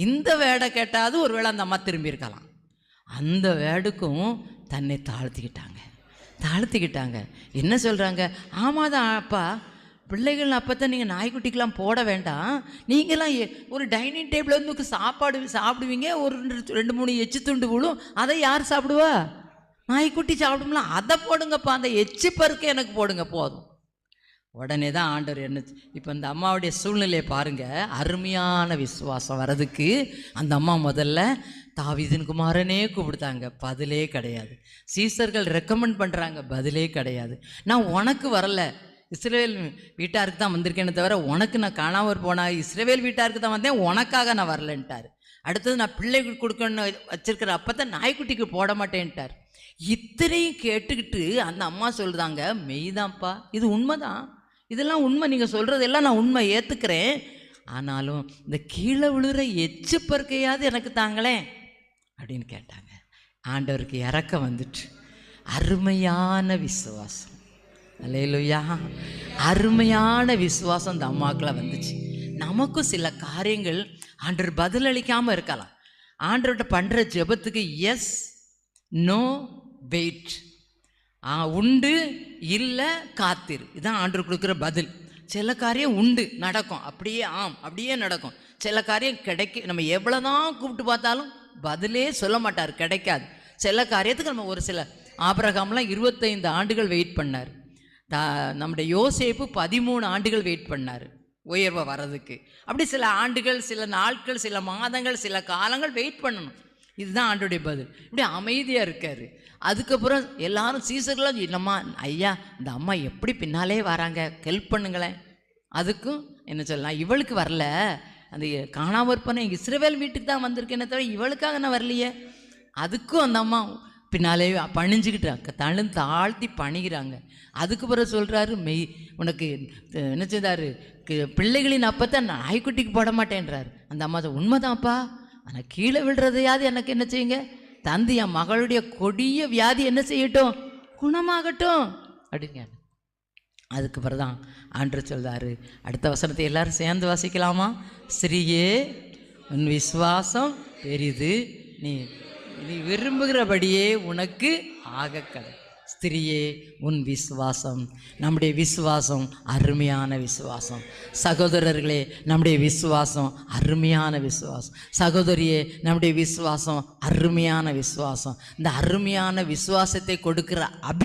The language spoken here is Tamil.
இந்த வேடை கேட்டாவது ஒரு வேளை அந்த அம்மா திரும்பி இருக்கலாம். அந்த வேடுக்கும் தன்னை தாழ்த்திக்கிட்டாங்க. என்ன சொல்கிறாங்க? ஆமாம் தான் அப்பா, பிள்ளைகள் அப்போத்தான் நீங்கள் நாய்க்குட்டிக்கெலாம் போட வேண்டாம், நீங்களாம் ஒரு டைனிங் டேபிள் வந்து சாப்பிடுவீங்க, ஒரு 2-3 எச்சு துண்டு விழும், அதை யார் சாப்பிடுவா? நாய்க்குட்டி சாப்பிடும்ல, அதை போடுங்கப்பா, அந்த எச்சு பருக்க எனக்கு போடுங்க போதும். உடனே தான் ஆண்டவர் என்ன, இப்போ இந்த அம்மாவுடைய சூழ்நிலையை பாருங்கள். அருமையான விசுவாசம் வர்றதுக்கு அந்த அம்மா முதல்ல தாவீதின் குமாரனே கூப்பிடுத்தாங்க, பதிலே கிடையாது. சீசர்கள் ரெக்கமெண்ட் பண்ணுறாங்க, பதிலே கிடையாது. நான் உனக்கு வரல, இஸ்ரவேல் வீட்டாருக்கு தான் வந்திருக்கேன்னு தவிர உனக்கு நான் காணாமற் போனா இஸ்ரவேல் வீட்டாருக்கு தான் வந்தேன், உனக்காக நான் வரலன்ட்டார். அடுத்தது நான் பிள்ளைக்கு கொடுக்கணும்னு வச்சிருக்கிற அப்போ தான் நாய்க்குட்டிக்கு போட மாட்டேன்ட்டார். இத்தனையும் கேட்டுக்கிட்டு அந்த அம்மா சொல்லுதாங்க, மெய்தான்ப்பா, இது உண்மைதான், இதெல்லாம் உண்மை, நீங்கள் சொல்கிறதெல்லாம் நான் உண்மை ஏற்றுக்கிறேன், ஆனாலும் இந்த கீழே விழுகிற எச்சு பருக்கையாவது எனக்கு தாங்களேன் அப்படின்னு கேட்டாங்க. ஆண்டவருக்கு இறக்கம் வந்துட்டு. அருமையான விசுவாசம், அல்லேலூயா, அருமையான விசுவாசம் இந்த அம்மாக்குள்ள வந்துச்சு. நமக்கும் சில காரியங்கள் ஆண்டவர் பதிலளிக்காமல் இருக்கலாம். ஆண்டவர்கிட்ட பண்ணுற ஜெபத்துக்கு எஸ் நோ வெயிட், உண்டு இல்லை காத்திரு, இதுதான் ஆண்டவர் கொடுக்குற பதில். சில காரியம் உண்டு நடக்கும், அப்படியே அப்படியே நடக்கும். சில காரியம் நம்ம எவ்வளோதான் கூப்பிட்டு பார்த்தாலும் பதிலே சொல்ல மாட்டார், கிடைக்காது. சில காரியத்துக்கு நம்ம ஒரு சில ஆபிரகாம்லாம் 25 ஆண்டுகள் வெயிட் பண்ணார். நம்முடைய யோசேப்பு 13 ஆண்டுகள் வெயிட் பண்ணார் உயர்வை வர்றதுக்கு. அப்படி சில ஆண்டுகள், சில நாட்கள், சில மாதங்கள், சில காலங்கள் வெயிட் பண்ணணும். இதுதான் ஆண்டோடைய பதில். இப்படி அமைதியாக இருக்கார். அதுக்கப்புறம் எல்லாரும் சீசர்களாம், இல்லைம்மா ஐயா இந்த அம்மா எப்படி பின்னாலே வராங்க, ஹெல்ப் பண்ணுங்களேன். அதுக்கும் என்ன சொல்லலாம், இவளுக்கு வரல, அந்த காணாம இருப்பேன் இஸ்ரவேல் வீட்டுக்கு தான் வந்திருக்கேன்னு தவிர இவளுக்காக நான் வரலையே. அதுக்கும் அந்த அம்மா பின்னாலே பணிஞ்சுக்கிட்டாங்க, தாழ்த்தி பணிகிறாங்க. அதுக்கு பிறகு சொல்கிறாரு, உனக்கு என்ன செய்தாரு, பிள்ளைகளின் அப்பத்தான் நாய்க்குட்டிக்கு போட மாட்டேன்றாரு. அந்த அம்மா உண்மைதான்ப்பா, ஆனால் கீழே விழுறதையாவது எனக்கு என்ன செய்யுங்க தந்தி, என் மகளுடைய கொடிய வியாதி என்ன செய்யட்டும், குணமாகட்டும் அப்படிங்க. அதுக்கு பிறகுதான் ஆண்டவர் சொல்றாரு, அடுத்த வசனத்தை எல்லாரும் சேர்ந்து வாசிக்கலாமா? ஸ்ரீயே உன் விசுவாசம் பெரிது, நீ விரும்புகிறபடியே உனக்கு ஆகக்கடை. ஸ்திரியே உன் விசுவாசம். நம்முடைய விசுவாசம் அருமையான விசுவாசம். சகோதரர்களே, நம்முடைய விசுவாசம் அருமையான விசுவாசம். சகோதரியே, நம்முடைய விசுவாசம் அருமையான விசுவாசம். இந்த அருமையான விசுவாசத்தை கொடுக்கிற